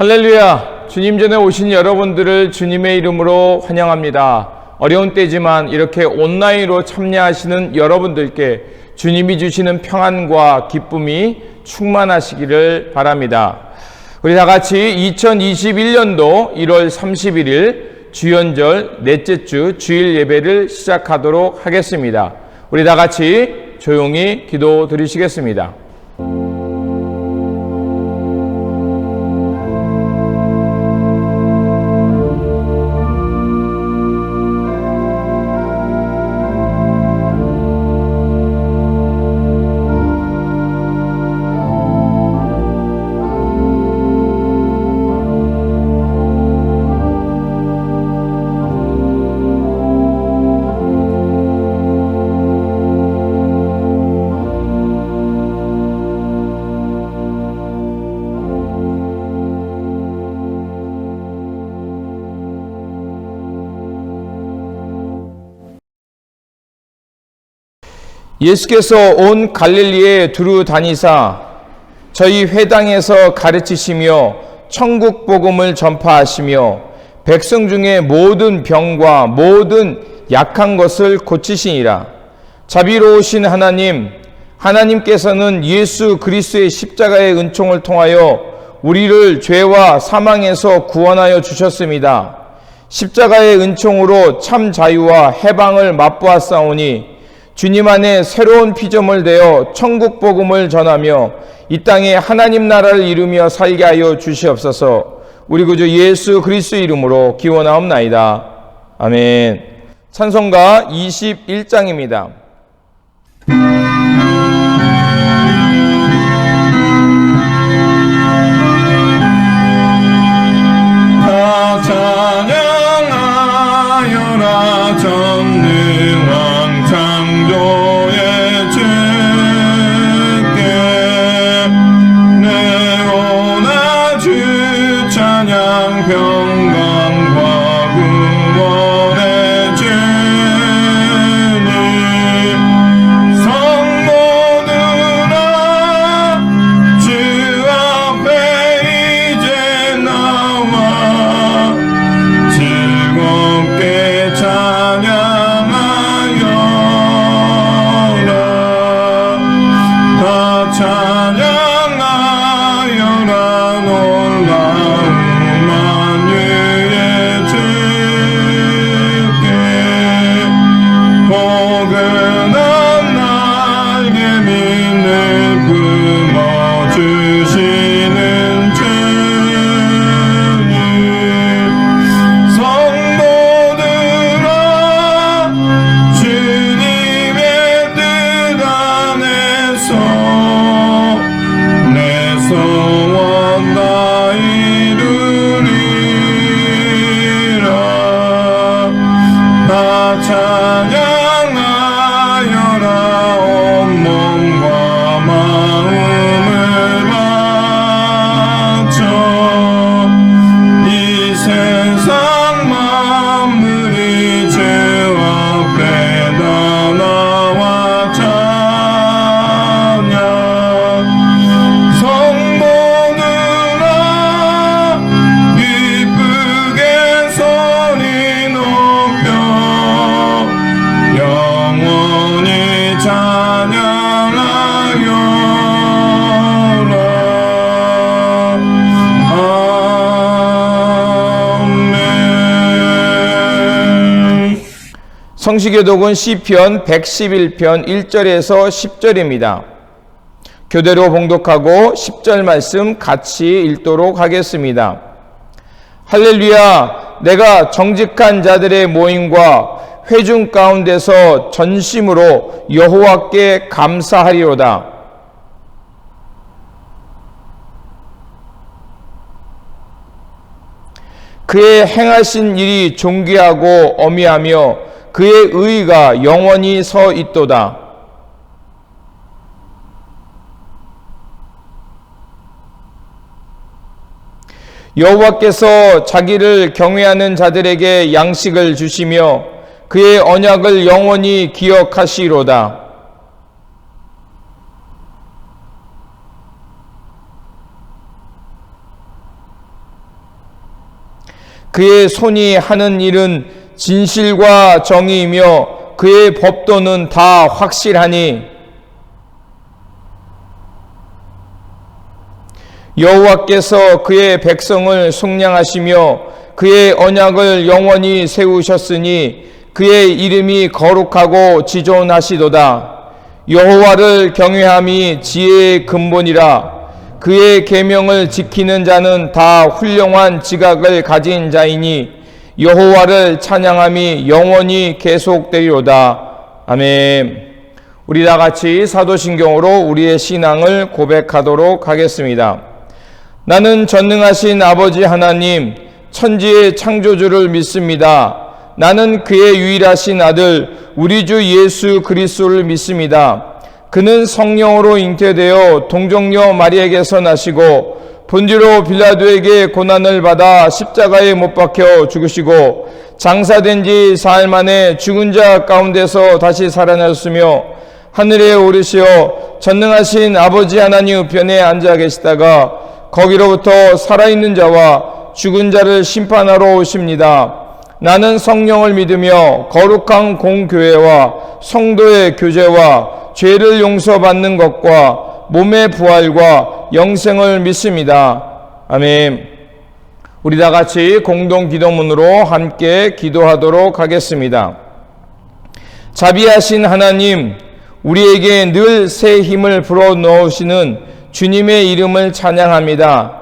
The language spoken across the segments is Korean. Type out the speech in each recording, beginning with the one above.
할렐루야! 주님 전에 오신 여러분들을 주님의 이름으로 환영합니다. 어려운 때지만 이렇게 온라인으로 참여하시는 여러분들께 주님이 주시는 평안과 기쁨이 충만하시기를 바랍니다. 우리 다 같이 2021년도 1월 31일 주연절 넷째 주 주일 예배를 시작하도록 하겠습니다. 우리 다 같이 조용히 기도 드리시겠습니다. 예수께서 온 갈릴리에 두루 다니사 저희 회당에서 가르치시며 천국 복음을 전파하시며 백성 중에 모든 병과 모든 약한 것을 고치시니라. 자비로우신 하나님께서는 예수 그리스도의 십자가의 은총을 통하여 우리를 죄와 사망에서 구원하여 주셨습니다. 십자가의 은총으로 참 자유와 해방을 맛보았사오니 주님 안에 새로운 피조물 되어 천국 복음을 전하며 이 땅에 하나님 나라를 이루며 살게 하여 주시옵소서. 우리 구주 예수 그리스도 이름으로 기원하옵나이다. 아멘. 찬송가 21장입니다. 다 찬양하여라 전능왕 창조의 주께 내 오나 주 찬양 평강과 구원의 주님 성모들아 주 앞에 이제 나와 즐겁게 찬양하여라 다 찬양하여라 놀라운 만유의 주께 포근한 날개 밑을 품어주시는 주님 성도들아 주님의 뜻 안에서 내 소원 다 이루리라 다 찬양하여라 온몸과 마음을 바쳐 이 세상 만물이 주 앞에 다 나와 찬양 성도들아 기쁘게 소리 높여 영원히 찬양하여라. 아멘. 성시교독은 시편 111편 1절에서 10절입니다. 교대로 봉독하고 10절 말씀 같이 읽도록 하겠습니다. 할렐루야! 내가 정직한 자들의 모임과 회중 가운데서 전심으로 여호와께 감사하리로다. 그의 행하신 일이 존귀하고 어미하며 그의 의가 영원히 서 있도다. 여호와께서 자기를 경외하는 자들에게 양식을 주시며 그의 언약을 영원히 기억하시리로다. 그의 손이 하는 일은 진실과 정의이며 그의 법도는 다 확실하니 여호와께서 그의 백성을 속량하시며 그의 언약을 영원히 세우셨으니 그의 이름이 거룩하고 지존하시도다. 여호와를 경외함이 지혜의 근본이라. 그의 계명을 지키는 자는 다 훌륭한 지각을 가진 자이니 여호와를 찬양함이 영원히 계속되리로다. 아멘. 우리 다 같이 사도신경으로 우리의 신앙을 고백하도록 하겠습니다. 나는 전능하신 아버지 하나님, 천지의 창조주를 믿습니다. 나는 그의 유일하신 아들 우리 주 예수 그리스도를 믿습니다. 그는 성령으로 잉태되어 동정녀 마리에게서 나시고 본디로 빌라도에게 고난을 받아 십자가에 못 박혀 죽으시고 장사된 지 사흘 만에 죽은 자 가운데서 다시 살아나셨으며 하늘에 오르시어 전능하신 아버지 하나님 우편에 앉아 계시다가 거기로부터 살아있는 자와 죽은 자를 심판하러 오십니다. 나는 성령을 믿으며 거룩한 공교회와 성도의 교제와 죄를 용서받는 것과 몸의 부활과 영생을 믿습니다. 아멘. 우리 다 같이 공동 기도문으로 함께 기도하도록 하겠습니다. 자비하신 하나님, 우리에게 늘 새 힘을 불어넣으시는 주님의 이름을 찬양합니다.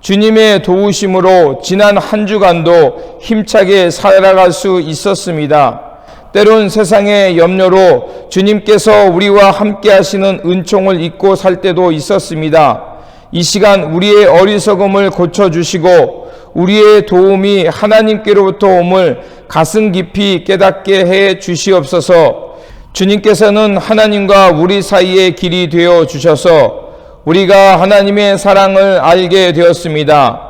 주님의 도우심으로 지난 한 주간도 힘차게 살아갈 수 있었습니다. 때론 세상의 염려로 주님께서 우리와 함께 하시는 은총을 잊고 살 때도 있었습니다. 이 시간 우리의 어리석음을 고쳐주시고 우리의 도움이 하나님께로부터 옴을 가슴 깊이 깨닫게 해 주시옵소서. 주님께서는 하나님과 우리 사이의 길이 되어 주셔서 우리가 하나님의 사랑을 알게 되었습니다.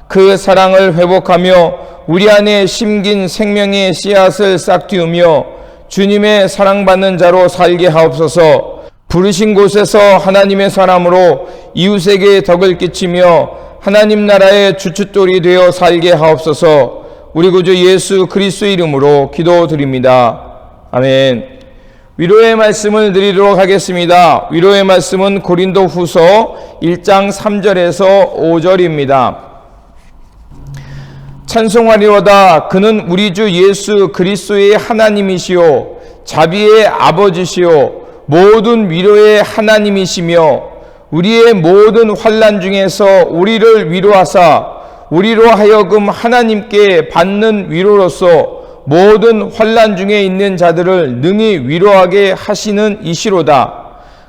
그 사랑을 회복하며 우리 안에 심긴 생명의 씨앗을 싹틔우며 주님의 사랑받는 자로 살게 하옵소서. 부르신 곳에서 하나님의 사람으로 이웃에게 덕을 끼치며 하나님 나라의 주춧돌이 되어 살게 하옵소서. 우리 구주 예수 그리스도 이름으로 기도드립니다. 아멘. 위로의 말씀을 드리도록 하겠습니다. 위로의 말씀은 고린도 후서 1장 3절에서 5절입니다. 찬송하리로다. 그는 우리 주 예수 그리스도의 하나님이시요 자비의 아버지시요 모든 위로의 하나님이시며 우리의 모든 환난 중에서 우리를 위로하사 우리로 하여금 하나님께 받는 위로로서 모든 환난 중에 있는 자들을 능히 위로하게 하시는 이시로다.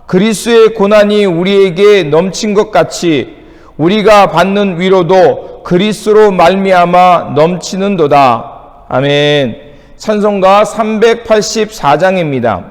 그리스도의 고난이 우리에게 넘친 것 같이 우리가 받는 위로도 그리스도로 말미암아 넘치는도다. 아멘. 찬송가 384장입니다.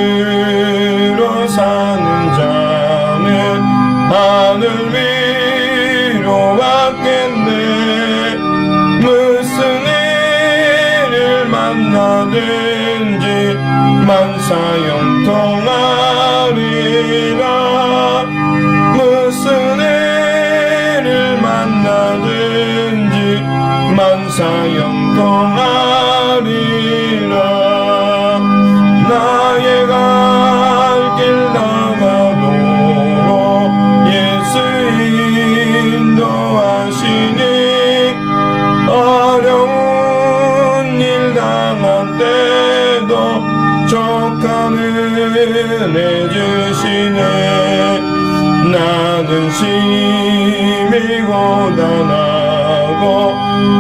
믿음으로 사는 자는 하늘 위로 왔겠네. 무슨 일을 만나든지 만사형통하리라. 무슨 일을 만나든지 만사형통하리라. 나의 갈 길 나가도록 예수 인도하시니 어려운 일 당한 때도 족한 은혜 주시네. 나는 심히 고단하고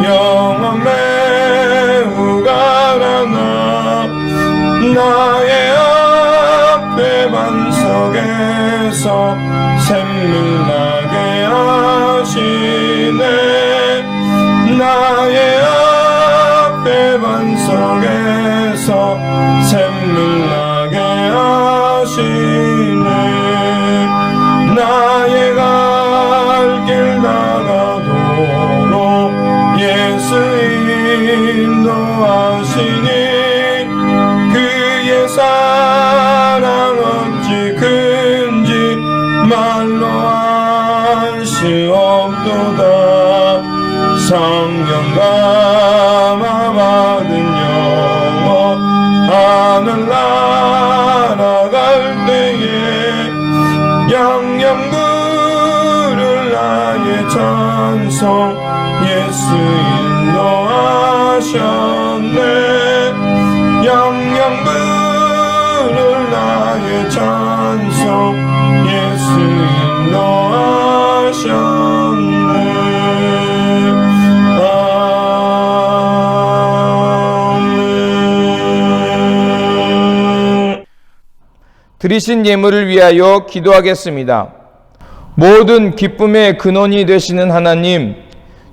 영혼 매우 가라나 나의 앞에 반석에서 샘물 나게 하시네. 없도다. 성령 감화받은 영혼 하늘 날아갈 때에 영영 부를 나의 찬송 예수 인도하셨네. 영영 부를 나의 찬송 예수 인도하셨네. 아멘. 드리신 예물을 위하여 기도하겠습니다. 모든 기쁨의 근원이 되시는 하나님,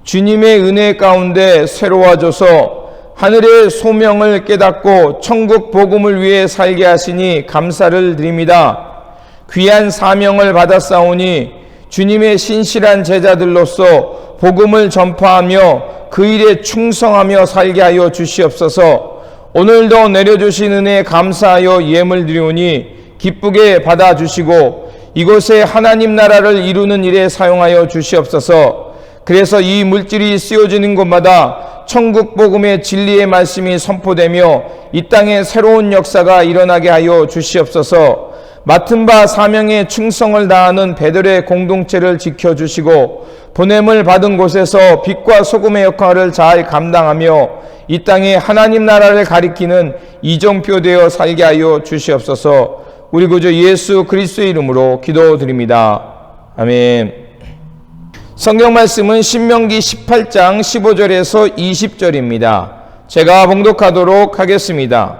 주님의 은혜 가운데 새로워져서 하늘의 소명을 깨닫고 천국 복음을 위해 살게 하시니 감사를 드립니다. 귀한 사명을 받았사오니 주님의 신실한 제자들로서 복음을 전파하며 그 일에 충성하며 살게 하여 주시옵소서. 오늘도 내려주신 은혜에 감사하여 예물 드리오니 기쁘게 받아주시고 이곳에 하나님 나라를 이루는 일에 사용하여 주시옵소서. 그래서 이 물질이 쓰여지는 곳마다 천국 복음의 진리의 말씀이 선포되며 이 땅에 새로운 역사가 일어나게 하여 주시옵소서. 맡은 바 사명에 충성을 다하는 베드로의 공동체를 지켜주시고 보냄을 받은 곳에서 빛과 소금의 역할을 잘 감당하며 이 땅에 하나님 나라를 가리키는 이정표 되어 살게 하여 주시옵소서. 우리 구주 예수 그리스도의 이름으로 기도드립니다. 아멘. 성경 말씀은 신명기 18장 15절에서 20절입니다. 제가 봉독하도록 하겠습니다.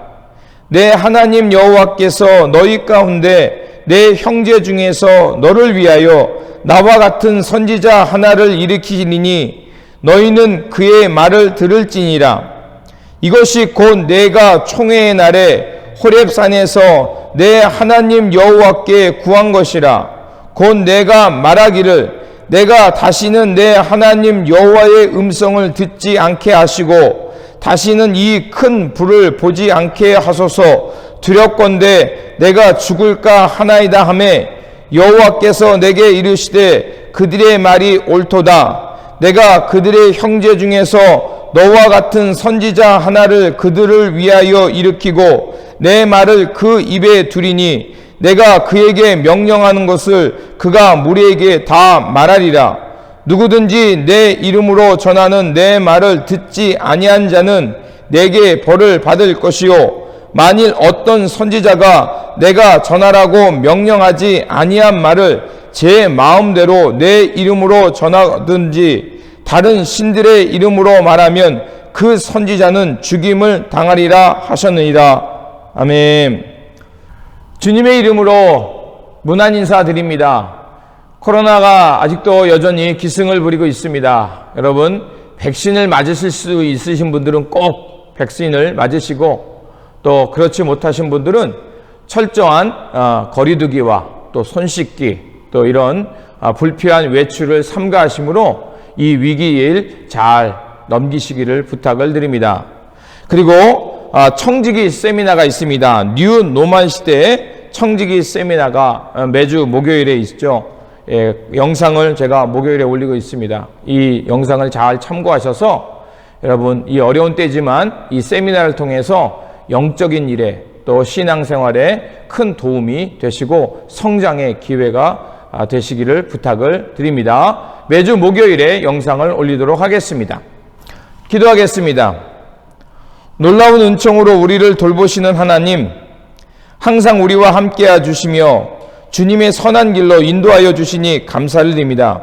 내 하나님 여호와께서 너희 가운데 내 형제 중에서 너를 위하여 나와 같은 선지자 하나를 일으키리니 너희는 그의 말을 들을지니라. 이것이 곧 내가 총회의 날에 호렙산에서 내 하나님 여호와께 구한 것이라. 곧 내가 말하기를 내가 다시는 내 하나님 여호와의 음성을 듣지 않게 하시고 다시는 이 큰 불을 보지 않게 하소서. 두렵건대 내가 죽을까 하나이다 하매 여호와께서 내게 이르시되 그들의 말이 옳도다. 내가 그들의 형제 중에서 너와 같은 선지자 하나를 그들을 위하여 일으키고 내 말을 그 입에 두리니 내가 그에게 명령하는 것을 그가 무리에게 다 말하리라. 누구든지 내 이름으로 전하는 내 말을 듣지 아니한 자는 내게 벌을 받을 것이요 만일 어떤 선지자가 내가 전하라고 명령하지 아니한 말을 제 마음대로 내 이름으로 전하든지 다른 신들의 이름으로 말하면 그 선지자는 죽임을 당하리라 하셨느니라. 아멘. 주님의 이름으로 문안 인사드립니다. 코로나가 아직도 여전히 기승을 부리고 있습니다. 여러분, 백신을 맞으실 수 있으신 분들은 꼭 백신을 맞으시고 또 그렇지 못하신 분들은 철저한 거리두기와 또 손 씻기 또 이런 불필요한 외출을 삼가하심으로 이 위기일 잘 넘기시기를 부탁을 드립니다. 그리고 청지기 세미나가 있습니다. 뉴 노만 시대에 청지기 세미나가 매주 목요일에 있죠. 영상을 제가 목요일에 올리고 있습니다. 이 영상을 잘 참고하셔서 여러분 이 어려운 때지만 이 세미나를 통해서 영적인 일에 또 신앙생활에 큰 도움이 되시고 성장의 기회가 되시기를 부탁을 드립니다. 매주 목요일에 영상을 올리도록 하겠습니다. 기도하겠습니다. 놀라운 은총으로 우리를 돌보시는 하나님, 항상 우리와 함께해 주시며 주님의 선한 길로 인도하여 주시니 감사를 드립니다.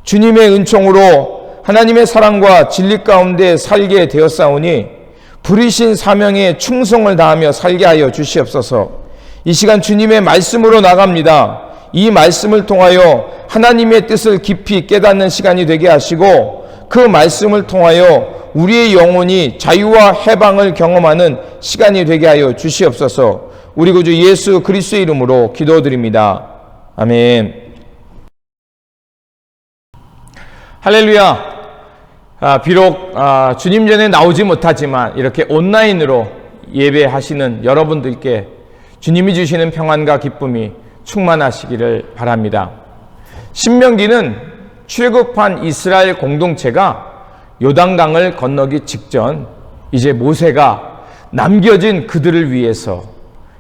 주님의 은총으로 하나님의 사랑과 진리 가운데 살게 되었사오니 부리신 사명에 충성을 다하며 살게 하여 주시옵소서. 이 시간 주님의 말씀으로 나갑니다. 이 말씀을 통하여 하나님의 뜻을 깊이 깨닫는 시간이 되게 하시고 그 말씀을 통하여 우리의 영혼이 자유와 해방을 경험하는 시간이 되게 하여 주시옵소서. 우리 구주 예수 그리스도의 이름으로 기도드립니다. 아멘. 할렐루야. 비록 주님 전에 나오지 못하지만 이렇게 온라인으로 예배하시는 여러분들께 주님이 주시는 평안과 기쁨이 충만하시기를 바랍니다. 신명기는 출애굽한 이스라엘 공동체가 요단강을 건너기 직전 이제 모세가 남겨진 그들을 위해서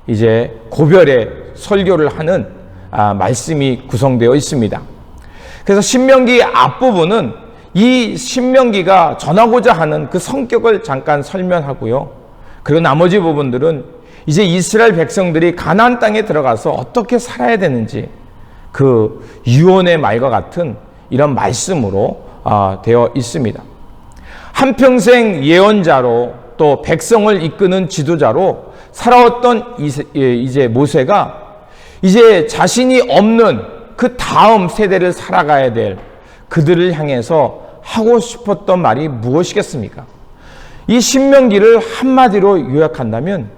이제 고별의 설교를 하는 말씀이 구성되어 있습니다. 그래서 신명기 앞부분은 이 신명기가 전하고자 하는 그 성격을 잠깐 설명하고요. 그리고 나머지 부분들은 이제 이스라엘 백성들이 가나안 땅에 들어가서 어떻게 살아야 되는지 그 유언의 말과 같은 이런 말씀으로 되어 있습니다. 한평생 예언자로 또 백성을 이끄는 지도자로 살아왔던 이제 모세가 이제 자신이 없는 그 다음 세대를 살아가야 될 그들을 향해서 하고 싶었던 말이 무엇이겠습니까? 이 신명기를 한마디로 요약한다면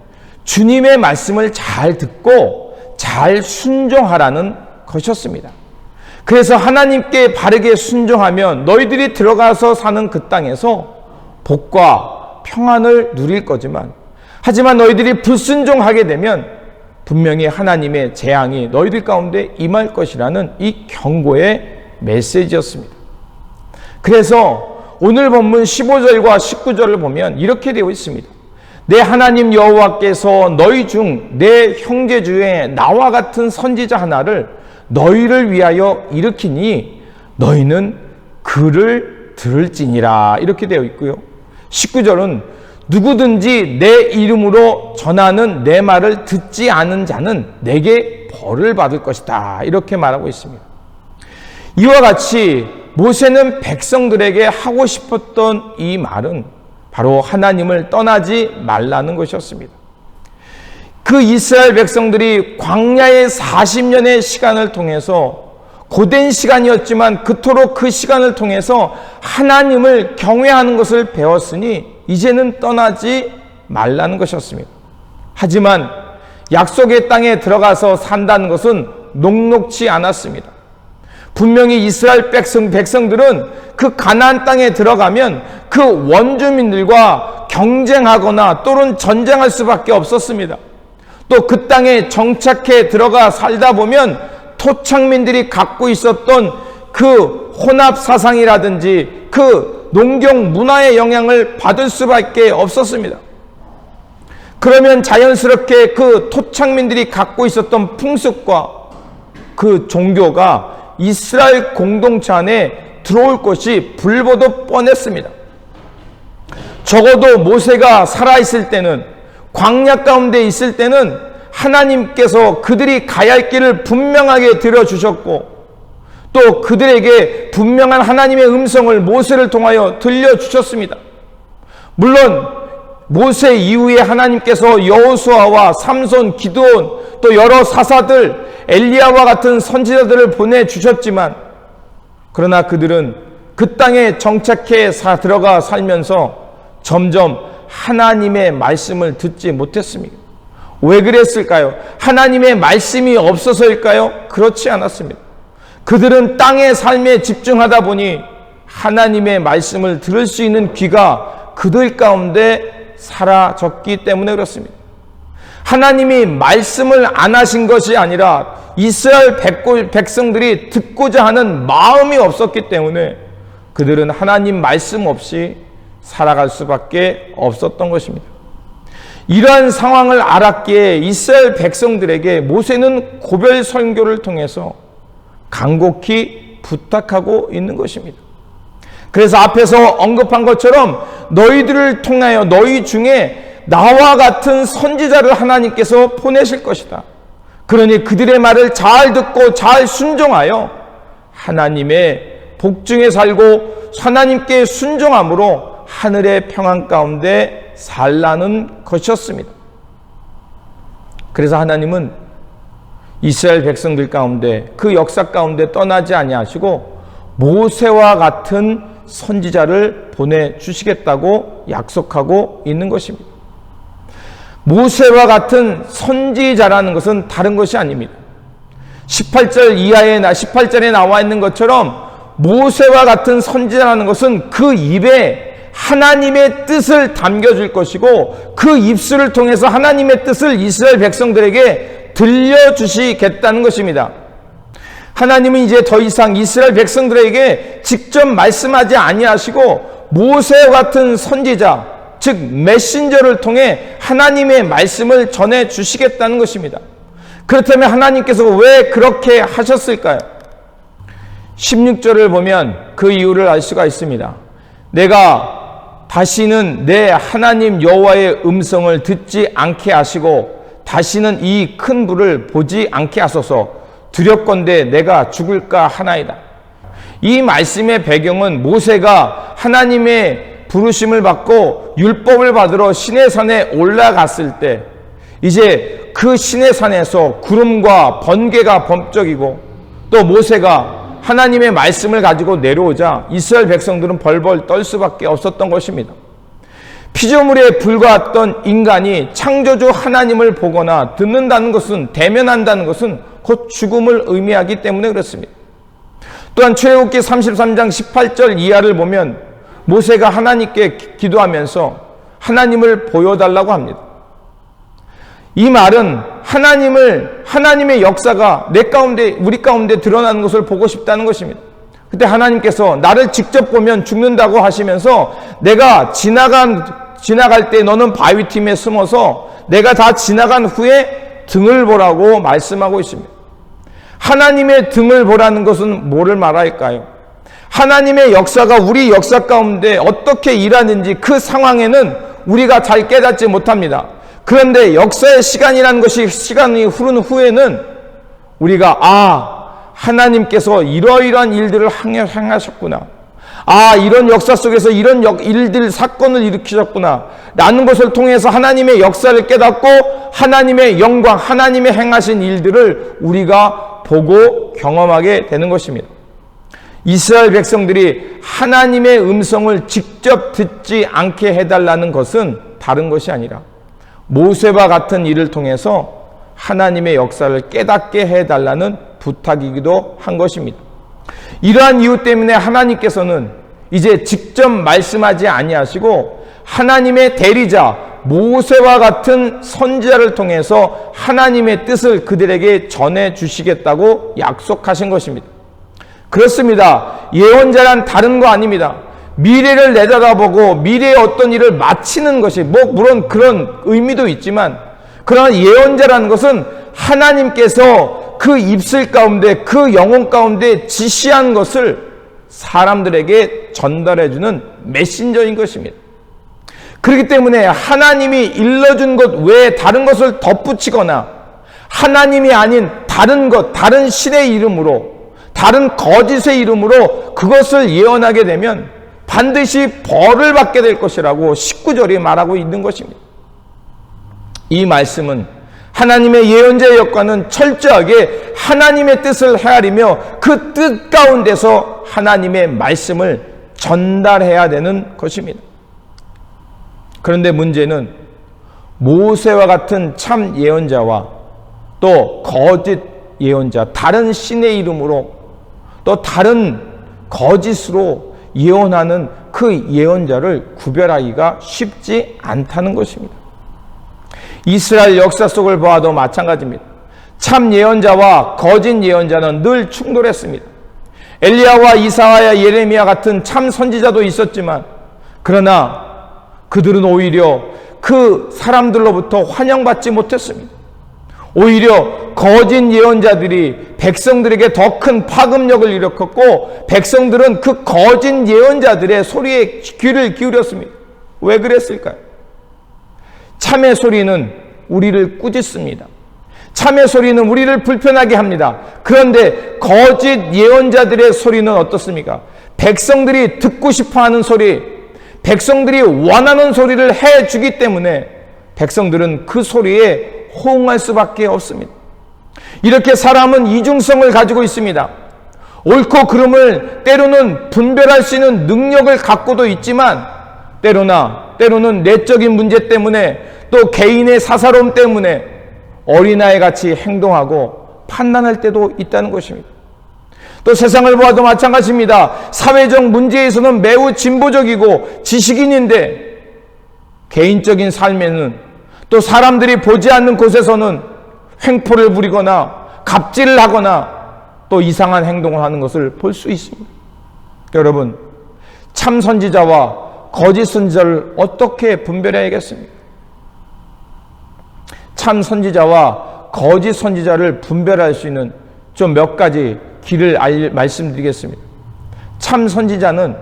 주님의 말씀을 잘 듣고 잘 순종하라는 것이었습니다. 그래서 하나님께 바르게 순종하면 너희들이 들어가서 사는 그 땅에서 복과 평안을 누릴 거지만, 하지만 너희들이 불순종하게 되면 분명히 하나님의 재앙이 너희들 가운데 임할 것이라는 이 경고의 메시지였습니다. 그래서 오늘 본문 15절과 19절을 보면 이렇게 되어 있습니다. 내 하나님 여호와께서 너희 중 내 형제 중에 나와 같은 선지자 하나를 너희를 위하여 일으키니 너희는 그를 들을지니라, 이렇게 되어 있고요. 19절은 누구든지 내 이름으로 전하는 내 말을 듣지 않은 자는 내게 벌을 받을 것이다, 이렇게 말하고 있습니다. 이와 같이 모세는 백성들에게 하고 싶었던 이 말은 바로 하나님을 떠나지 말라는 것이었습니다. 그 이스라엘 백성들이 광야의 40년의 시간을 통해서 고된 시간이었지만 그토록 그 시간을 통해서 하나님을 경외하는 것을 배웠으니 이제는 떠나지 말라는 것이었습니다. 하지만 약속의 땅에 들어가서 산다는 것은 녹록지 않았습니다. 분명히 이스라엘 백성들은 그 가나안 땅에 들어가면 그 원주민들과 경쟁하거나 또는 전쟁할 수밖에 없었습니다. 또 그 땅에 정착해 들어가 살다 보면 토착민들이 갖고 있었던 그 혼합 사상이라든지 그 농경 문화의 영향을 받을 수밖에 없었습니다. 그러면 자연스럽게 그 토착민들이 갖고 있었던 풍습과 그 종교가 이스라엘 공동체 안에 들어올 것이 불보듯 뻔했습니다. 적어도 모세가 살아있을 때는, 광야 가운데 있을 때는 하나님께서 그들이 가야 할 길을 분명하게 들어주셨고 또 그들에게 분명한 하나님의 음성을 모세를 통하여 들려주셨습니다. 물론 모세 이후에 하나님께서 여호수아와 삼손, 기드온, 또 여러 사사들, 엘리야와 같은 선지자들을 보내주셨지만, 그러나 그들은 그 땅에 정착해 들어가 살면서 점점 하나님의 말씀을 듣지 못했습니다. 왜 그랬을까요? 하나님의 말씀이 없어서일까요? 그렇지 않았습니다. 그들은 땅의 삶에 집중하다 보니 하나님의 말씀을 들을 수 있는 귀가 그들 가운데 사라졌기 때문에 그렇습니다. 하나님이 말씀을 안 하신 것이 아니라 이스라엘 백성들이 듣고자 하는 마음이 없었기 때문에 그들은 하나님 말씀 없이 살아갈 수밖에 없었던 것입니다. 이러한 상황을 알았기에 이스라엘 백성들에게 모세는 고별 선교를 통해서 간곡히 부탁하고 있는 것입니다. 그래서 앞에서 언급한 것처럼 너희들을 통하여 너희 중에 나와 같은 선지자를 하나님께서 보내실 것이다. 그러니 그들의 말을 잘 듣고 잘 순종하여 하나님의 복중에 살고 하나님께 순종함으로 하늘의 평안 가운데 살라는 것이었습니다. 그래서 하나님은 이스라엘 백성들 가운데 그 역사 가운데 떠나지 아니하시고 모세와 같은 선지자를 보내주시겠다고 약속하고 있는 것입니다. 모세와 같은 선지자라는 것은 다른 것이 아닙니다. 18절에 나와 있는 것처럼 모세와 같은 선지자라는 것은 그 입에 하나님의 뜻을 담겨줄 것이고 그 입술을 통해서 하나님의 뜻을 이스라엘 백성들에게 들려주시겠다는 것입니다. 하나님은 이제 더 이상 이스라엘 백성들에게 직접 말씀하지 아니하시고 모세와 같은 선지자, 즉 메신저를 통해 하나님의 말씀을 전해 주시겠다는 것입니다. 그렇다면 하나님께서 왜 그렇게 하셨을까요? 16절을 보면 그 이유를 알 수가 있습니다. 내가 다시는 내 하나님 여호와의 음성을 듣지 않게 하시고 다시는 이 큰 불을 보지 않게 하소서. 두렵건대 내가 죽을까 하나이다. 이 말씀의 배경은 모세가 하나님의 부르심을 받고 율법을 받으러 시내산에 올라갔을 때 이제 그 시내산에서 구름과 번개가 범적이고 또 모세가 하나님의 말씀을 가지고 내려오자 이스라엘 백성들은 벌벌 떨 수밖에 없었던 것입니다. 피조물에 불과했던 인간이 창조주 하나님을 보거나 듣는다는 것은, 대면한다는 것은 곧 죽음을 의미하기 때문에 그렇습니다. 또한 출애굽기 33장 18절 이하를 보면 모세가 하나님께 기도하면서 하나님을 보여달라고 합니다. 이 말은 하나님의 역사가 내 가운데, 우리 가운데 드러나는 것을 보고 싶다는 것입니다. 그때 하나님께서 나를 직접 보면 죽는다고 하시면서 내가 지나갈 때 너는 바위틈에 숨어서 내가 다 지나간 후에 등을 보라고 말씀하고 있습니다. 하나님의 등을 보라는 것은 뭐를 말할까요? 하나님의 역사가 우리 역사 가운데 어떻게 일하는지 그 상황에는 우리가 잘 깨닫지 못합니다. 그런데 역사의 시간이라는 것이 시간이 흐른 후에는 우리가 하나님께서 이러이러한 일들을 행하셨구나. 이런 역사 속에서 이런 일들, 사건을 일으키셨구나. 라는 것을 통해서 하나님의 역사를 깨닫고 하나님의 영광, 하나님의 행하신 일들을 우리가 보고 경험하게 되는 것입니다. 이스라엘 백성들이 하나님의 음성을 직접 듣지 않게 해달라는 것은 다른 것이 아니라 모세와 같은 일을 통해서 하나님의 역사를 깨닫게 해달라는 부탁이기도 한 것입니다. 이러한 이유 때문에 하나님께서는 이제 직접 말씀하지 아니하시고 하나님의 대리자 모세와 같은 선지자를 통해서 하나님의 뜻을 그들에게 전해 주시겠다고 약속하신 것입니다. 그렇습니다. 예언자란 다른 거 아닙니다. 미래를 내다보고 미래의 어떤 일을 마치는 것이 물론 그런 의미도 있지만, 그러나 예언자라는 것은 하나님께서 그 입술 가운데, 그 영혼 가운데 지시한 것을 사람들에게 전달해주는 메신저인 것입니다. 그렇기 때문에 하나님이 일러준 것 외에 다른 것을 덧붙이거나 하나님이 아닌 다른 것, 다른 신의 이름으로, 다른 거짓의 이름으로 그것을 예언하게 되면 반드시 벌을 받게 될 것이라고 19절이 말하고 있는 것입니다. 이 말씀은 하나님의 예언자의 역할은 철저하게 하나님의 뜻을 헤아리며 그 뜻 가운데서 하나님의 말씀을 전달해야 되는 것입니다. 그런데 문제는 모세와 같은 참 예언자와 또 거짓 예언자, 다른 신의 이름으로 또 다른 거짓으로 예언하는 그 예언자를 구별하기가 쉽지 않다는 것입니다. 이스라엘 역사 속을 보아도 마찬가지입니다. 참 예언자와 거짓 예언자는 늘 충돌했습니다. 엘리야와 이사야, 예레미야 같은 참 선지자도 있었지만, 그러나 그들은 오히려 그 사람들로부터 환영받지 못했습니다. 오히려 거짓 예언자들이 백성들에게 더 큰 파급력을 일으켰고, 백성들은 그 거짓 예언자들의 소리에 귀를 기울였습니다. 왜 그랬을까요? 참의 소리는 우리를 꾸짖습니다. 참의 소리는 우리를 불편하게 합니다. 그런데 거짓 예언자들의 소리는 어떻습니까? 백성들이 듣고 싶어하는 소리, 백성들이 원하는 소리를 해주기 때문에 백성들은 그 소리에 호응할 수밖에 없습니다. 이렇게 사람은 이중성을 가지고 있습니다. 옳고 그름을 때로는 분별할 수 있는 능력을 갖고도 있지만, 때로는 내적인 문제 때문에 또 개인의 사사로움 때문에 어린아이 같이 행동하고 판단할 때도 있다는 것입니다. 또 세상을 보아도 마찬가지입니다. 사회적 문제에서는 매우 진보적이고 지식인인데 개인적인 삶에는, 또 사람들이 보지 않는 곳에서는 횡포를 부리거나 갑질을 하거나 또 이상한 행동을 하는 것을 볼 수 있습니다. 여러분, 참 선지자와 거짓 선지자를 어떻게 분별해야겠습니까? 참 선지자와 거짓 선지자를 분별할 수 있는 좀 몇 가지 길을 말씀드리겠습니다. 참 선지자는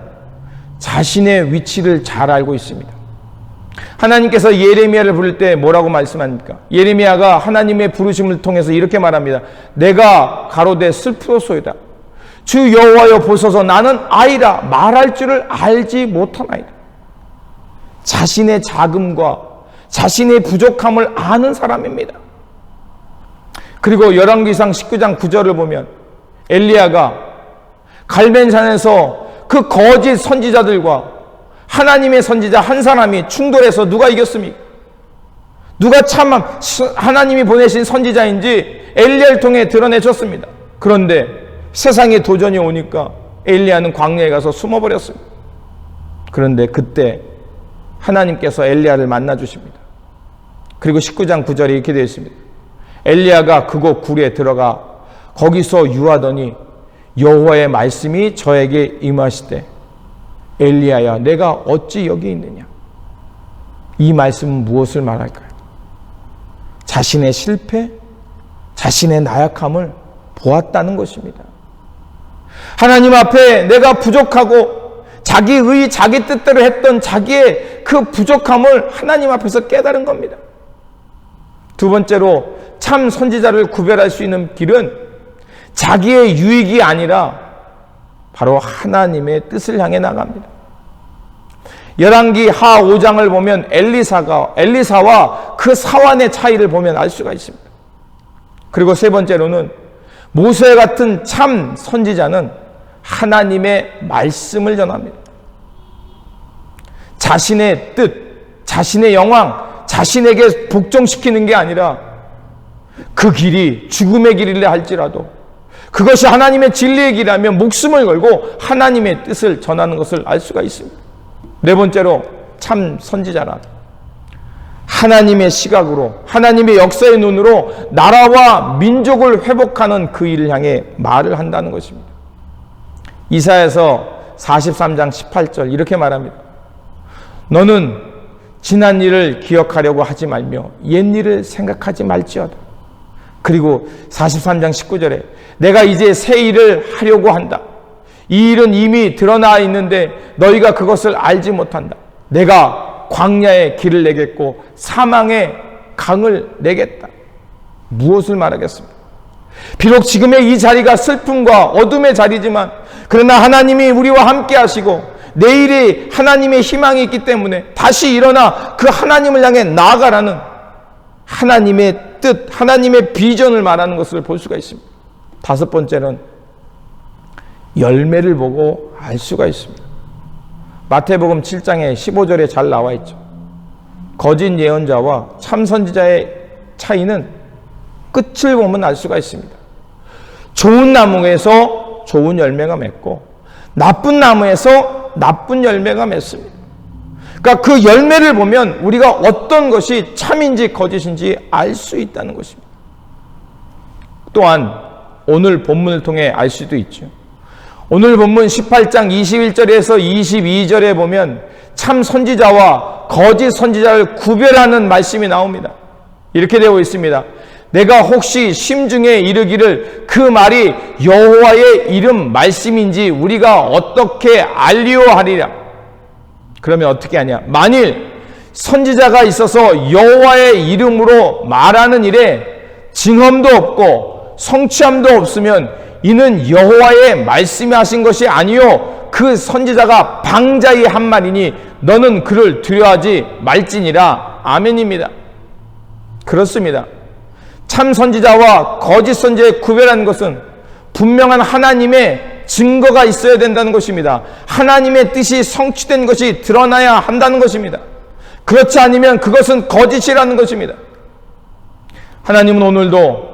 자신의 위치를 잘 알고 있습니다. 하나님께서 예레미야를 부를 때 뭐라고 말씀합니까? 예레미야가 하나님의 부르심을 통해서 이렇게 말합니다. 내가 가로되 슬프도소이다. 주 여호와여 보소서 나는 아이라 말할 줄을 알지 못하나이다. 자신의 작음과 자신의 부족함을 아는 사람입니다. 그리고 열왕기상 19장 9절을 보면 엘리야가 갈멜산에서 그 거짓 선지자들과 하나님의 선지자 한 사람이 충돌해서 누가 이겼습니까? 누가 참 하나님이 보내신 선지자인지 엘리야를 통해 드러내셨습니다. 그런데 세상에 도전이 오니까 엘리야는 광야에 가서 숨어버렸습니다. 그런데 그때 하나님께서 엘리야를 만나 주십니다. 그리고 19장 9절에 이렇게 되어 있습니다. 엘리야가 그곳 굴에 들어가 거기서 유하더니 여호와의 말씀이 저에게 임하시되 엘리야야 내가 어찌 여기 있느냐. 이 말씀은 무엇을 말할까요? 자신의 실패, 자신의 나약함을 보았다는 것입니다. 하나님 앞에 내가 부족하고 자기 자기 뜻대로 했던 자기의 그 부족함을 하나님 앞에서 깨달은 겁니다. 두 번째로 참 선지자를 구별할 수 있는 길은 자기의 유익이 아니라 바로 하나님의 뜻을 향해 나갑니다. 열왕기 하 5장을 보면 엘리사와 그 사환의 차이를 보면 알 수가 있습니다. 그리고 세 번째로는 모세 같은 참 선지자는 하나님의 말씀을 전합니다. 자신의 뜻, 자신의 영광, 자신에게 복종시키는 게 아니라 그 길이 죽음의 길이라 할지라도 그것이 하나님의 진리의 길이라면 목숨을 걸고 하나님의 뜻을 전하는 것을 알 수가 있습니다. 네 번째로 참 선지자란 하나님의 시각으로 하나님의 역사의 눈으로 나라와 민족을 회복하는 그 일을 향해 말을 한다는 것입니다. 이사야서 43장 18절 이렇게 말합니다. 너는 지난 일을 기억하려고 하지 말며 옛 일을 생각하지 말지어다. 그리고 43장 19절에 내가 이제 새 일을 하려고 한다. 이 일은 이미 드러나 있는데 너희가 그것을 알지 못한다. 내가 광야에 길을 내겠고 사망의 강을 내겠다. 무엇을 말하겠습니까? 비록 지금의 이 자리가 슬픔과 어둠의 자리지만 그러나 하나님이 우리와 함께 하시고 내일이 하나님의 희망이 있기 때문에 다시 일어나 그 하나님을 향해 나아가라는 하나님의 뜻, 하나님의 비전을 말하는 것을 볼 수가 있습니다. 다섯 번째는 열매를 보고 알 수가 있습니다. 마태복음 7장에 15절에 잘 나와 있죠. 거짓 예언자와 참 선지자의 차이는 끝을 보면 알 수가 있습니다. 좋은 나무에서 좋은 열매가 맺고 나쁜 나무에서 나쁜 열매가 맺습니다. 그러니까 그 열매를 보면 우리가 어떤 것이 참인지 거짓인지 알 수 있다는 것입니다. 또한 오늘 본문을 통해 알 수도 있죠. 오늘 본문 18장 21절에서 22절에 보면 참 선지자와 거짓 선지자를 구별하는 말씀이 나옵니다. 이렇게 되어 있습니다. 내가 혹시 심중에 이르기를 그 말이 여호와의 이름 말씀인지 우리가 어떻게 알리오하리라. 그러면 어떻게 하냐? 만일 선지자가 있어서 여호와의 이름으로 말하는 일에 증언도 없고 성취함도 없으면 이는 여호와의 말씀이 하신 것이 아니요 그 선지자가 방자히 한 말이니 너는 그를 두려워하지 말지니라. 아멘입니다. 그렇습니다. 참 선지자와 거짓 선지자의 구별하는 것은 분명한 하나님의 증거가 있어야 된다는 것입니다. 하나님의 뜻이 성취된 것이 드러나야 한다는 것입니다. 그렇지 않으면 그것은 거짓이라는 것입니다. 하나님은 오늘도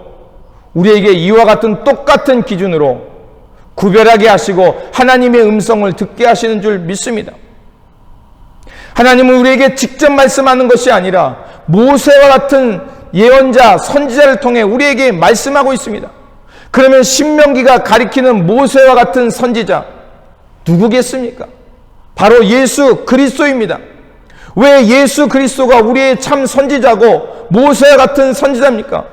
우리에게 이와 같은 똑같은 기준으로 구별하게 하시고 하나님의 음성을 듣게 하시는 줄 믿습니다. 하나님은 우리에게 직접 말씀하는 것이 아니라 모세와 같은 예언자, 선지자를 통해 우리에게 말씀하고 있습니다. 그러면 신명기가 가리키는 모세와 같은 선지자 누구겠습니까? 바로 예수 그리스도입니다. 왜 예수 그리스도가 우리의 참 선지자고 모세와 같은 선지자입니까?